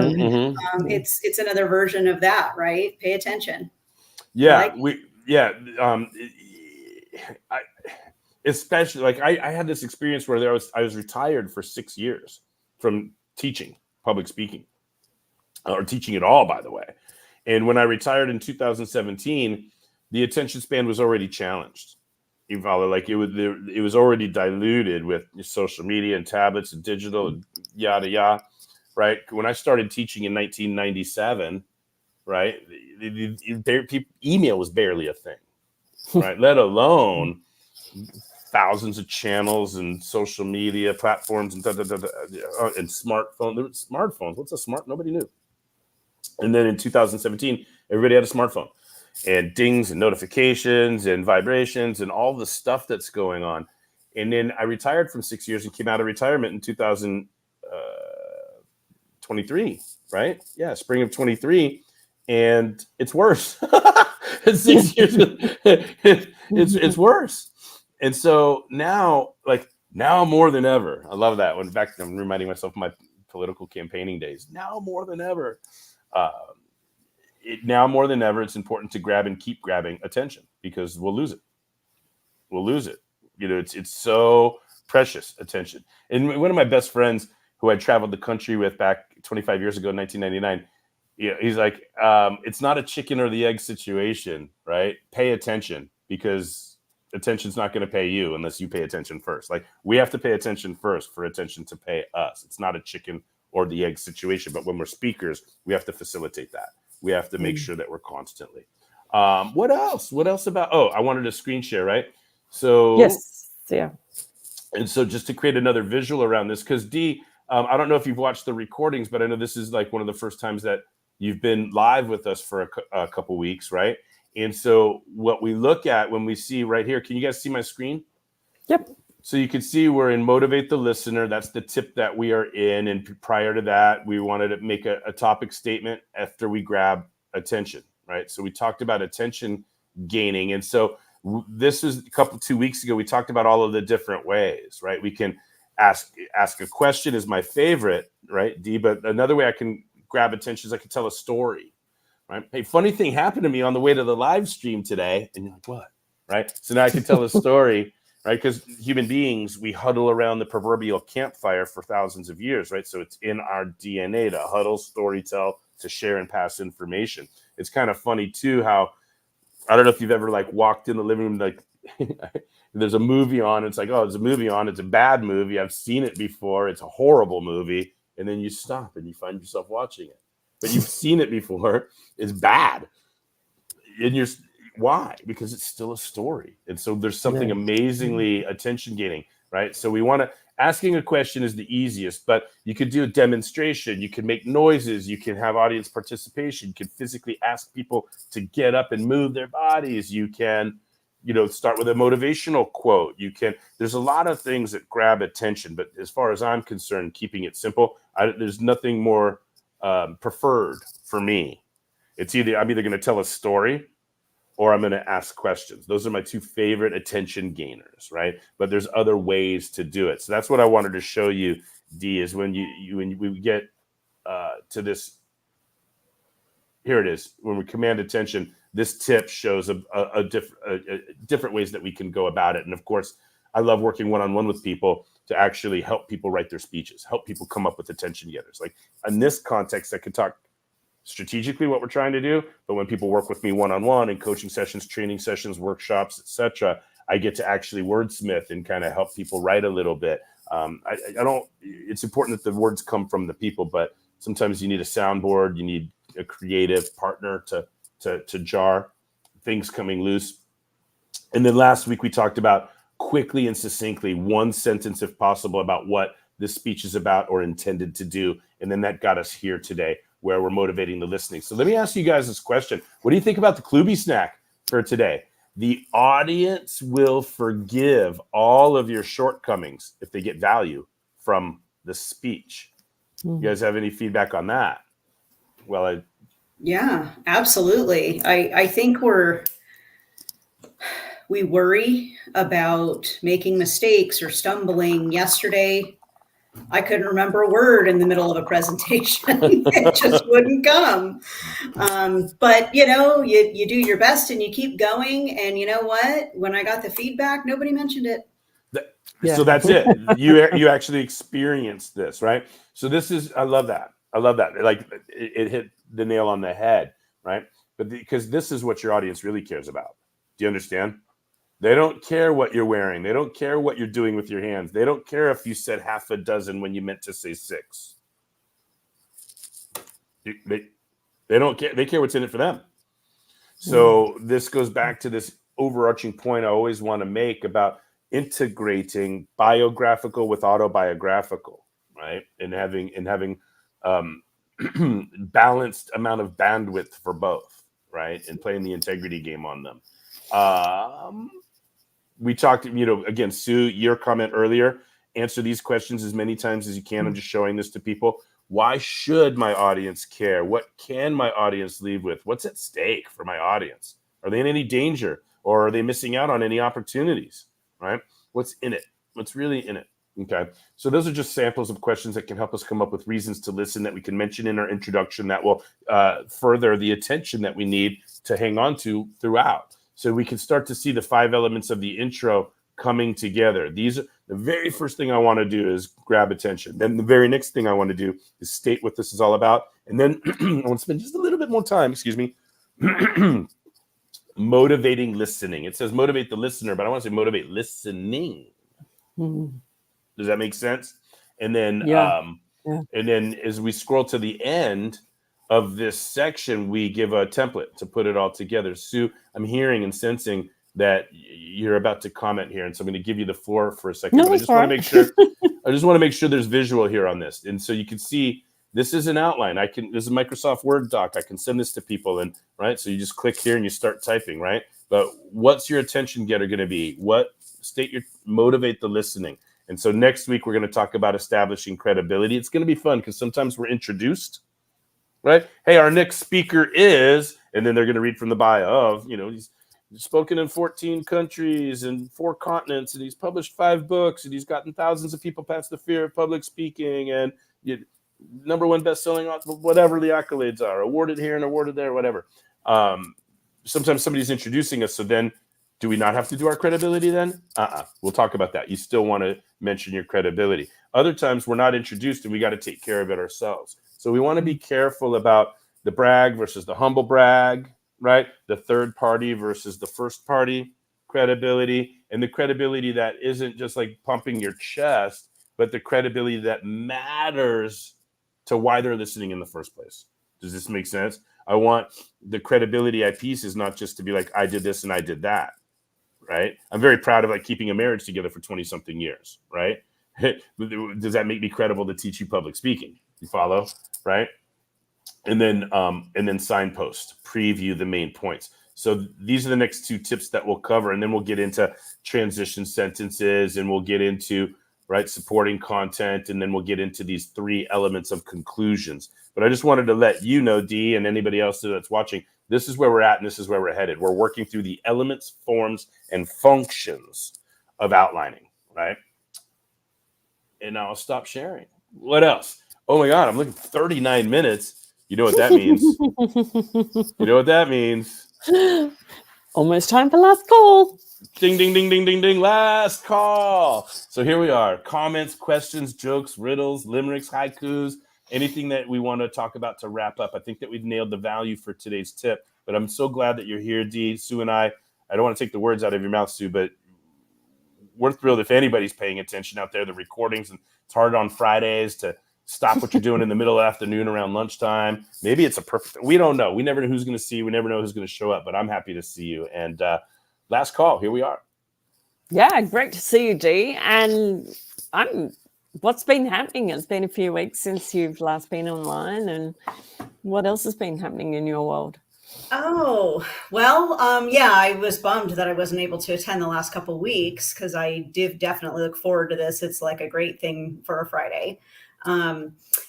Speaker 3: It's another version of that, right? Pay attention.
Speaker 1: Yeah. Especially like I had this experience where I was retired for 6 years from teaching public speaking, or teaching at all, by the way. And when I retired in 2017, the attention span was already challenged. You follow? Like it was already diluted with social media and tablets and digital and yada yada. Right? When I started teaching in 1997, right, email was barely a thing, right? Let alone thousands of channels and social media platforms and and smartphones. There were smartphones. What's a smart? Nobody knew. And then in 2017, everybody had a smartphone, and dings and notifications and vibrations and all the stuff that's going on. And then I retired from 6 years and came out of retirement in 2023, right? Yeah, spring of 23. And it's worse. In 6 years, it's worse. And so now more than ever, I love that. In fact, I'm reminding myself of my political campaigning days. Now more than ever, it's important to grab and keep grabbing attention, because we'll lose it. It's so precious, attention. And one of my best friends, who I traveled the country with back 25 years ago in 1999, he's like, it's not a chicken or the egg situation, right? Pay attention, because attention's not going to pay you unless you pay attention first. Like, we have to pay attention first for attention to pay us. It's not a chicken or the egg situation, but when we're speakers, we have to facilitate that. We have to make sure that we're constantly. What else? I wanted a screen share, right? So
Speaker 2: yes, yeah.
Speaker 1: And so just to create another visual around this, because Dee, I don't know if you've watched the recordings, but I know this is like one of the first times that you've been live with us for a couple weeks, right? And so what we look at when we see right here, can you guys see my screen?
Speaker 2: Yep.
Speaker 1: So you can see we're in Motivate the Listener. That's the tip that we are in. And prior to that, we wanted to make a topic statement after we grab attention, right? So we talked about attention gaining. And so this was 2 weeks ago. We talked about all of the different ways, right? We can ask a question is my favorite, right, Dee? But another way I can grab attention is I can tell a story, right? Hey, funny thing happened to me on the way to the live stream today. And you're like, what? Right? So now I can tell a story, right? Because human beings, we huddle around the proverbial campfire for thousands of years, right? So it's in our DNA to huddle, storytell, to share and pass information. It's kind of funny too how, I don't know if you've ever like walked in the living room, like there's a movie on. It's like, oh, there's a movie on. It's a bad movie. I've seen it before. It's a horrible movie. And then you stop and you find yourself watching it. But you've seen it before. It's bad. And why? Because it's still a story. And so there's something amazingly attention gaining, right? So we want to asking a question is the easiest, but you could do a demonstration. You can make noises. You can have audience participation. You can physically ask people to get up and move their bodies. You can, start with a motivational quote. There's a lot of things that grab attention, but as far as I'm concerned, keeping it simple, there's nothing more preferred for me. I'm either going to tell a story or I'm going to ask questions. Those are my two favorite attention gainers, right? But there's other ways to do it. So that's what I wanted to show you, D, is when when we get to this. Here it is. When we command attention, this tip shows a different ways that we can go about it. And of course, I love working one-on-one with people to actually help people write their speeches, help people come up with attention getters. Like in this context, I could talk strategically what we're trying to do, but when people work with me one-on-one in coaching sessions, training sessions, workshops, etc., I get to actually wordsmith and kind of help people write a little bit. It's important that the words come from the people, but sometimes you need a soundboard, you need a creative partner to jar things coming loose. And then last week we talked about quickly and succinctly, one sentence if possible, about what this speech is about or intended to do. And then that got us here today, where we're motivating the listening. So let me ask you guys this question. What do you think about the Kluby snack for today? The audience will forgive all of your shortcomings if they get value from the speech. You guys have any feedback on that? Well,
Speaker 3: yeah, absolutely. I think we worry about making mistakes or stumbling. Yesterday, I couldn't remember a word in the middle of a presentation. It just wouldn't come. But, you do your best and you keep going. And you know what? When I got the feedback, nobody mentioned it.
Speaker 1: So that's it. You actually experienced this, right? So I love that. Like it hit the nail on the head, right? But because this is what your audience really cares about. Do you understand? They don't care what you're wearing. They don't care what you're doing with your hands. They don't care if you said half a dozen when you meant to say 6. They don't care. They care what's in it for them. So this goes back to this overarching point I always want to make about integrating biographical with autobiographical, right? And having balanced amount of bandwidth for both, right? And playing the integrity game on them. We talked, again, Sue, your comment earlier, answer these questions as many times as you can. I'm just showing this to people. Why should my audience care? What can my audience leave with? What's at stake for my audience? Are they in any danger, or are they missing out on any opportunities, right? What's in it? What's really in it? Okay. So those are just samples of questions that can help us come up with reasons to listen that we can mention in our introduction that will further the attention that we need to hang on to throughout. So we can start to see the 5 elements of the intro coming together. The very first thing I want to do is grab attention. Then the very next thing I want to do is state what this is all about. And then I want to spend just a little bit more time, motivating listening. It says motivate the listener, but I want to say motivate listening. Does that make sense? And then, and then as we scroll to the end of this section, we give a template to put it all together. Sue, I'm hearing and sensing that you're about to comment here, and so I'm going to give you the floor for a second.
Speaker 2: No,
Speaker 1: but I just want to make sure. I just want to make sure there's visual here on this, and so you can see this is an outline. This is a Microsoft Word doc. I can send this to people, and right. So you just click here and you start typing, right? But what's your attention getter going to be? Motivate the listening. And so next week we're going to talk about establishing credibility. It's going to be fun because sometimes we're introduced. Right? Hey, our next speaker is, and then they're going to read from the bio of, he's spoken in 14 countries and 4 continents, and he's published 5 books, and he's gotten thousands of people past the fear of public speaking, and #1 best-selling author, whatever the accolades are, awarded here and awarded there, whatever. Sometimes somebody's introducing us, so then do we not have to do our credibility then? We'll talk about that. You still want to mention your credibility. Other times we're not introduced, and we got to take care of it ourselves. So we want to be careful about the brag versus the humble brag, right? The third party versus the first party credibility, and the credibility that isn't just like pumping your chest, but the credibility that matters to why they're listening in the first place. Does this make sense? I want the credibility piece is not just to be like, I did this and I did that, right? I'm very proud of keeping a marriage together for 20 something years, right? Does that make me credible to teach you public speaking? You follow, right? And then signpost, preview the main points. So these are the next 2 tips that we'll cover, and then we'll get into transition sentences, and we'll get into supporting content, and then we'll get into these 3 elements of conclusions. But I just wanted to let you know, Dee, and anybody else that's watching, this is where we're at, and this is where we're headed. We're working through the elements, forms, and functions of outlining, right? And now I'll stop sharing. What else? Oh my God, I'm looking at 39 minutes. You know what that means? You know what that means?
Speaker 2: Almost time for last call.
Speaker 1: Ding, ding, ding, ding, ding, ding. Last call. So here we are. Comments, questions, jokes, riddles, limericks, haikus, anything that we want to talk about to wrap up. I think that we've nailed the value for today's tip. But I'm so glad that you're here, Dee. Sue and I don't want to take the words out of your mouth, Sue, but we're thrilled if anybody's paying attention out there. The recordings, and it's hard on Fridays to stop what you're doing in the middle of the afternoon around lunchtime. Maybe it's a perfect, we don't know. We never know who's going to see you. We never know who's going to show up, but I'm happy to see you. And last call, here we are.
Speaker 2: Yeah, great to see you, Dee. And what's been happening? It's been a few weeks since you've last been online, and what else has been happening in your world?
Speaker 3: Oh, well, yeah, I was bummed that I wasn't able to attend the last couple of weeks, because I did definitely look forward to this. It's like a great thing for a Friday.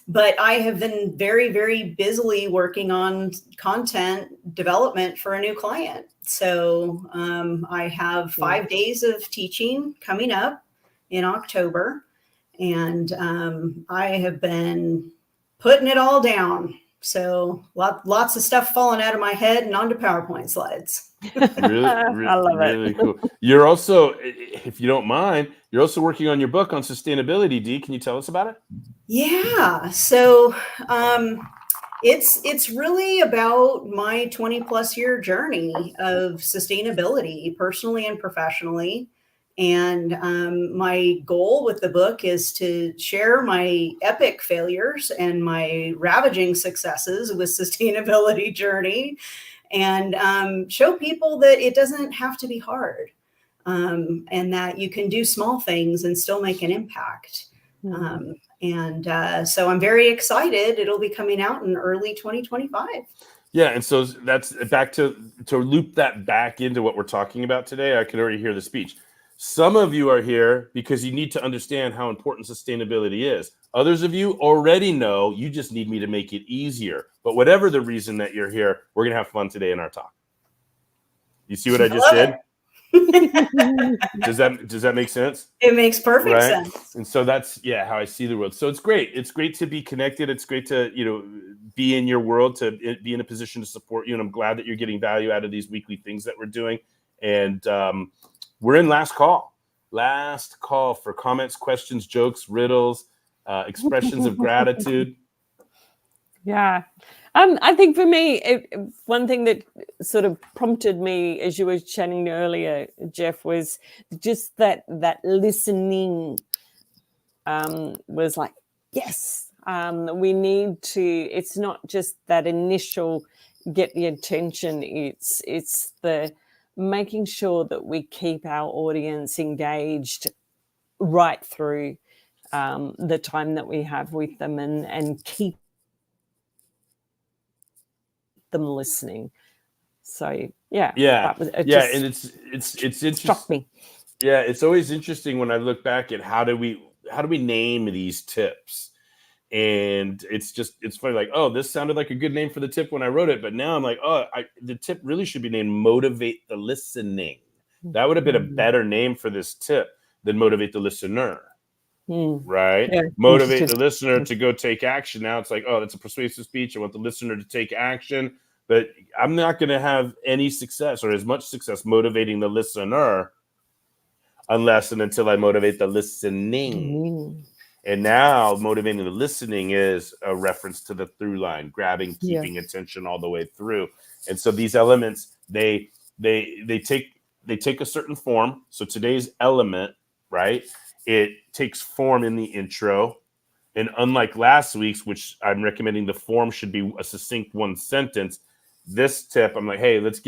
Speaker 3: But I have been very, very busily working on content development for a new client. So I have 5 days of teaching coming up in October, and I have been putting it all down. So lots of stuff falling out of my head and onto PowerPoint slides.
Speaker 1: Really,
Speaker 2: I love it.
Speaker 1: really cool. You're also, if you don't mind, you're also working on your book on sustainability, Dee. Can you tell us about it?
Speaker 3: Yeah. So it's really about my 20+ year journey of sustainability, personally and professionally. And my goal with the book is to share my epic failures and my ravaging successes with sustainability journey, and show people that it doesn't have to be hard, and that you can do small things and still make an impact. So I'm very excited. It'll be coming out in early 2025.
Speaker 1: Yeah, and so that's back to loop that back into what we're talking about today. I can already hear the speech. Some of you are here because you need to understand how important sustainability is. Others of you already know, you just need me to make it easier. But whatever the reason that you're here, we're going to have fun today in our talk. You see what I just did? Does that make sense?
Speaker 3: It makes perfect sense.
Speaker 1: And so that's how I see the world. So it's great. It's great to be connected. It's great to be in your world, to be in a position to support you. And I'm glad that you're getting value out of these weekly things that we're doing. And we're in last call for comments, questions, jokes, riddles, expressions of gratitude.
Speaker 2: Yeah. I think for me, one thing that sort of prompted me as you were chatting earlier, Jeff, was just that listening was like, yes, we need to, it's not just that initial get the attention. It's the making sure that we keep our audience engaged right through the time that we have with them, and keep them listening. So that was,
Speaker 1: and it's interesting.
Speaker 2: Struck me.
Speaker 1: Yeah, it's always interesting when I look back at how do we name these tips. And it's funny, like, oh, this sounded like a good name for the tip when I wrote it, but now I'm like, oh, the tip really should be named Motivate the Listening. That would have been a better name for this tip than Motivate the Listener, right? Yeah. Motivate the listener to go take action. Now it's like, oh, that's a persuasive speech. I want the listener to take action, but I'm not going to have any success or as much success motivating the listener unless and until I motivate the listening. And now motivating the listening is a reference to the through line, grabbing, keeping attention all the way through. And so these elements, they take a certain form. So today's element, right? It takes form in the intro. And unlike last week's, which I'm recommending the form should be a succinct one sentence, this tip, I'm like, hey, let's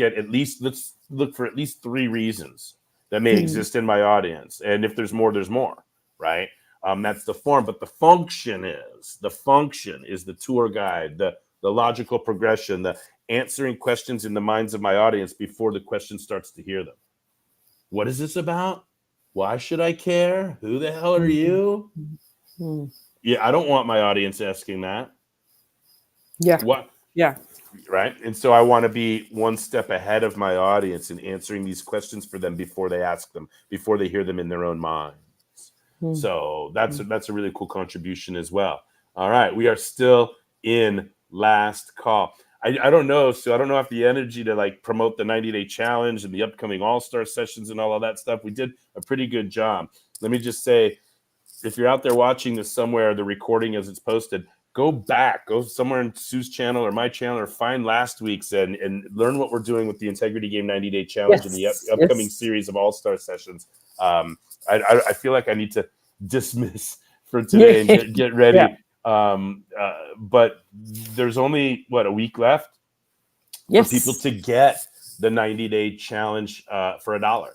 Speaker 1: look for at least 3 reasons that may exist in my audience. And if there's more, right? That's the form, but the function is the tour guide, the logical progression, the answering questions in the minds of my audience before the question starts to hear them. What is this about? Why should I care? Who the hell are you? Yeah, I don't want my audience asking that.
Speaker 2: Yeah.
Speaker 1: What?
Speaker 2: Yeah.
Speaker 1: Right. And so I want to be one step ahead of my audience in answering these questions for them before they ask them, before they hear them in their own minds. So that's a really cool contribution as well. All right. We are still in last call. I don't know. So I don't know if the energy to like promote the 90-day challenge and the upcoming all-star sessions and all of that stuff. We did a pretty good job. Let me just say, if you're out there watching this somewhere, the recording as it's posted, go back, go somewhere in Sue's channel or my channel, or find last week's and learn what we're doing with the Integrity Game 90-day challenge and the upcoming series of all-star sessions. I feel like I need to dismiss for today and get ready. But there's only a week left for people to get the 90-day challenge for $1.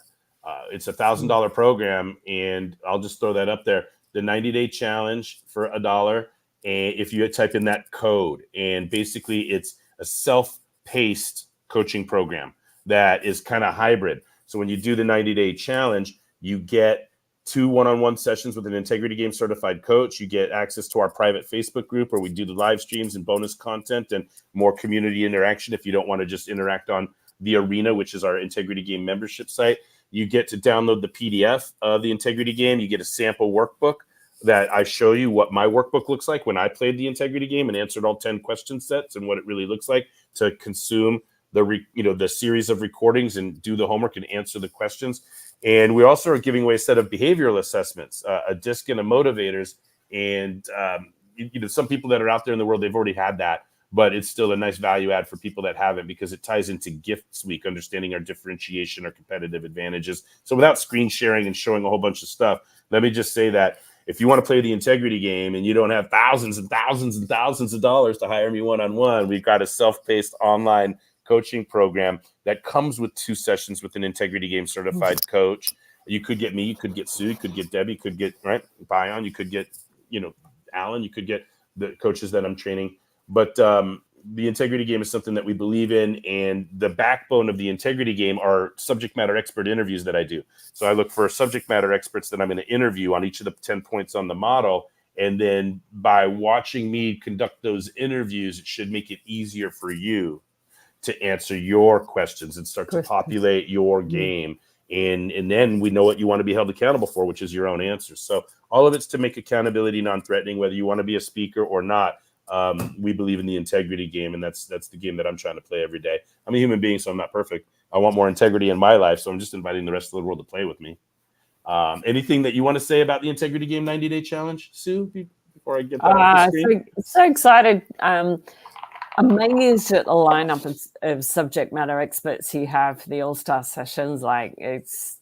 Speaker 1: It's $1,000 program, and I'll just throw that up there. The 90-day challenge for $1. And if you type in that code, and basically it's a self-paced coaching program that is kind of hybrid. So when you do the 90-day challenge, you get 2 one-on-one sessions with an Integrity Game certified coach. You get access to our private Facebook group where we do the live streams and bonus content and more community interaction if you don't want to just interact on the arena, which is our Integrity Game membership site. You get to download the PDF of the Integrity Game. You get a sample workbook that I show you what my workbook looks like when I played the Integrity Game and answered all 10 question sets and what it really looks like to consume the series of recordings and do the homework and answer the questions. And we also are giving away a set of behavioral assessments, a disc and a motivators. And some people that are out there in the world, they've already had that, but it's still a nice value add for people that haven't, because it ties into Gifts Week, understanding our differentiation, our competitive advantages. So without screen sharing and showing a whole bunch of stuff, let me just say that if you want to play the Integrity Game and you don't have thousands and thousands and thousands of dollars to hire me one-on-one, we've got a self-paced online coaching program that comes with 2 sessions with an Integrity Game certified coach. You could get me, you could get Sue, you could get Debbie, you could get Bion, you could get Alan, you could get the coaches that I'm training. But the Integrity Game is something that we believe in, and the backbone of the Integrity Game are subject matter expert interviews that I do. So I look for subject matter experts that I'm going to interview on each of the 10 points on the model, and then by watching me conduct those interviews, it should make it easier for you to answer your questions and start to populate your game. And then we know what you want to be held accountable for, which is your own answers. So all of it's to make accountability non-threatening, whether you want to be a speaker or not. We believe in the Integrity Game, and that's the game that I'm trying to play every day. I'm a human being, so I'm not perfect. I want more integrity in my life, so I'm just inviting the rest of the world to play with me. Anything that you want to say about the Integrity Game 90-day challenge, Sue, before I get that off the screen?
Speaker 2: So excited. Amazed at the lineup of subject matter experts you have for the All-Star sessions. Like, it's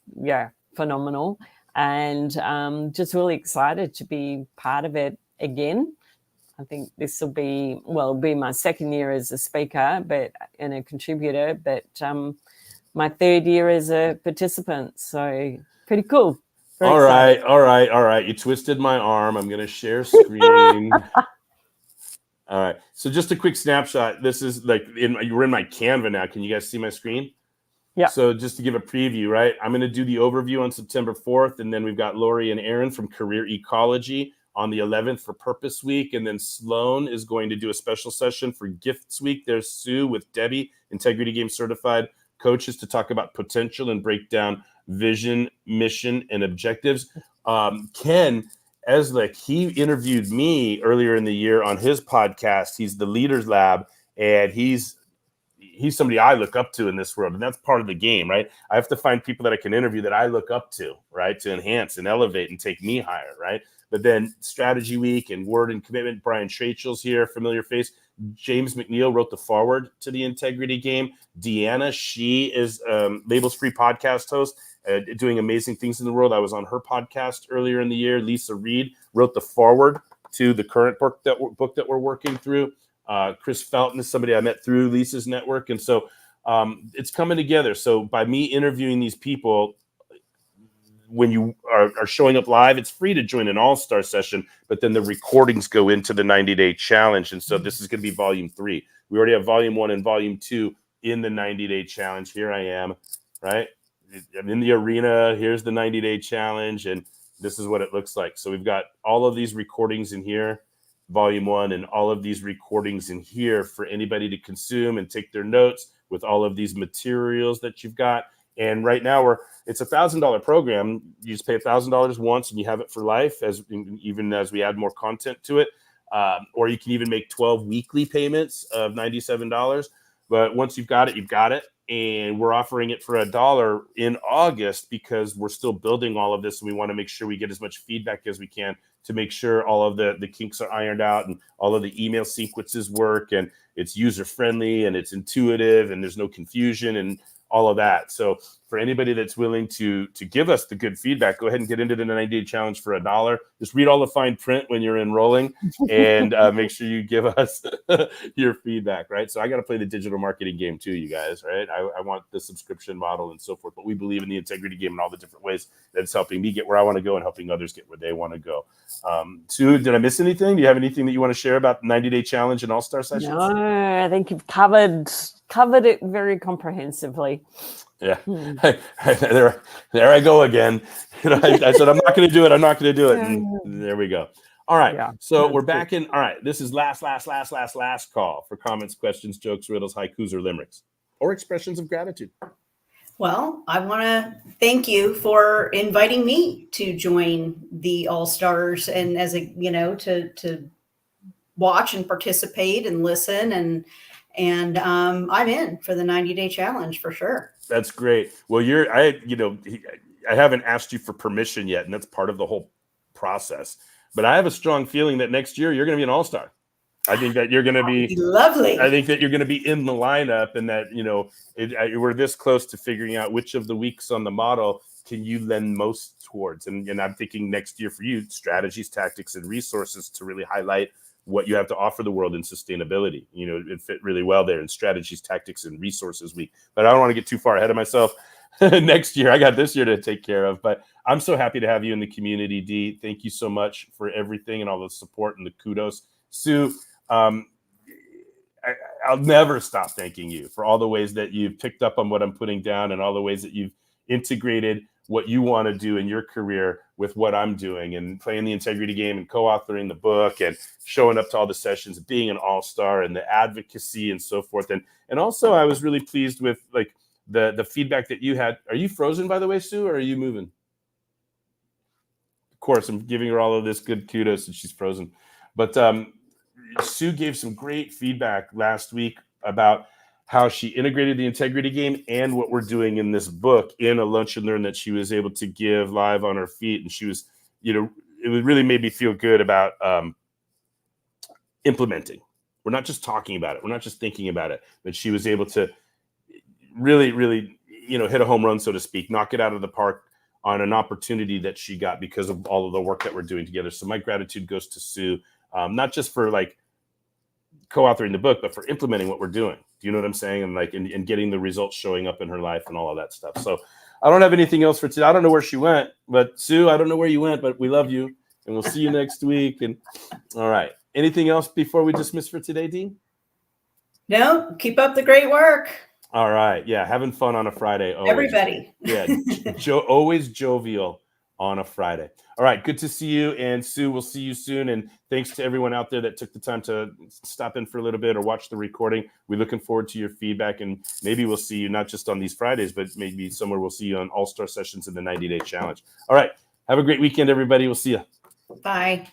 Speaker 2: phenomenal, and just really excited to be part of it again. I think this will be my second year as a speaker, and a contributor, but my third year as a participant. So pretty cool.
Speaker 1: All right. You twisted my arm. I'm going to share screen. All right. So just a quick snapshot. This is you're in my Canva now. Can you guys see my screen?
Speaker 2: Yeah.
Speaker 1: So just to give a preview, right? I'm going to do the overview on September 4th, and then we've got Lori and Aaron from Career Ecology on the 11th for Purpose Week, and then Sloan is going to do a special session for Gifts Week. There's Sue with Debbie, Integrity Game certified coaches, to talk about potential and break down vision, mission, and objectives. Ken Eslick, he interviewed me earlier in the year on his podcast. He's the Leaders Lab, and he's somebody I look up to in this world, and that's part of the game, right? I have to find people that I can interview that I look up to, right, to enhance and elevate and take me higher, right? But then Strategy Week and Word and Commitment, Brian Trachel's here, familiar face. James McNeil wrote the foreword to the Integrity Game. Deanna, she is Labels Free podcast host, doing amazing things in the world. I was on her podcast earlier in the year. Lisa Reed wrote the foreword to the current book that we're working through. Chris Felton is somebody I met through Lisa's network. And so it's coming together. So by me interviewing these people, when you are showing up live, it's free to join an all-star session, but then the recordings go into the 90-day challenge. And so this is going to be volume 3. We already have volume 1 and volume 2 in the 90-day challenge. Here I am, right? I'm in the arena. Here's the 90-day challenge, and this is what it looks like. So we've got all of these recordings in here, volume 1, and all of these recordings in here for anybody to consume and take their notes with all of these materials that you've got. And right now it's $1,000 program. You just pay $1,000 once and you have it for life, even as we add more content to it. Or you can even make 12 weekly payments of $97. But once you've got it, you've got it. And we're offering it for $1 in August because we're still building all of this. And we want to make sure we get as much feedback as we can to make sure all of the kinks are ironed out and all of the email sequences work and it's user-friendly and it's intuitive and there's no confusion and all of that. So for anybody that's willing to give us the good feedback, go ahead and get into the 90-day challenge for $1. Just read all the fine print when you're enrolling and make sure you give us your feedback, right? So I got to play the digital marketing game too, you guys, right? I want the subscription model and so forth, but we believe in the integrity game and all the different ways that it's helping me get where I want to go and helping others get where they want to go. Sue, did I miss anything? Do you have anything that you want to share about the 90-day challenge and all-star sessions?
Speaker 2: No, I think you've covered it very comprehensively.
Speaker 1: Yeah, there I go again. I said I'm not going to do it. I'm not going to do it. And there we go. All right. Yeah, so we're back in. All right. This is last call for comments, questions, jokes, riddles, haikus, or limericks, or expressions of gratitude.
Speaker 3: Well, I want to thank you for inviting me to join the All Stars and as a to watch and participate and listen and I'm in for the 90-day challenge for sure.
Speaker 1: That's great. Well, I haven't asked you for permission yet, and that's part of the whole process. But I have a strong feeling that next year you're going to be an all-star. I think that you're going to be
Speaker 3: lovely.
Speaker 1: I think that you're going to be in the lineup, and that we're this close to figuring out which of the weeks on the model can you lend most towards. And I'm thinking next year for you, strategies, tactics, and resources to really highlight what you have to offer the world in sustainability. It fit really well there in strategies, tactics, and resources week. But I don't want to get too far ahead of myself. Next year, I got this year to take care of. But I'm so happy to have you in the community, Dee. Thank you so much for everything and all the support and the kudos. Sue, I'll never stop thanking you for all the ways that you've picked up on what I'm putting down and all the ways that you've integrated what you want to do in your career with what I'm doing and playing the integrity game and co-authoring the book and showing up to all the sessions and being an all-star and the advocacy and so forth. And also I was really pleased with like the feedback that you had. Are you frozen, by the way, Sue, or are you moving? Of course, I'm giving her all of this good kudos and she's frozen. But Sue gave some great feedback last week about how she integrated the integrity game and what we're doing in this book in a lunch and learn that she was able to give live on her feet. And she was, it really made me feel good about implementing. We're not just talking about it. We're not just thinking about it, but she was able to really, really, hit a home run, so to speak, knock it out of the park on an opportunity that she got because of all of the work that we're doing together. So my gratitude goes to Sue, not just for like co-authoring the book, but for implementing what we're doing. Do you know what I'm saying? And like, and getting the results showing up in her life and all of that stuff. So I don't have anything else for today. I don't know where she went, but Sue, I don't know where you went, but we love you and we'll see you next week. And all right. Anything else before we dismiss for today, Dean?
Speaker 3: No, keep up the great work.
Speaker 1: All right. Yeah. Having fun on a Friday. Always.
Speaker 3: Everybody.
Speaker 1: Yeah. Always jovial on a Friday. All right. Good to see you. And Sue, we'll see you soon. And thanks to everyone out there that took the time to stop in for a little bit or watch the recording. We're looking forward to your feedback. And maybe we'll see you not just on these Fridays, but maybe somewhere we'll see you on All-Star Sessions in the 90-Day Challenge. All right. Have a great weekend, everybody. We'll see you.
Speaker 3: Bye.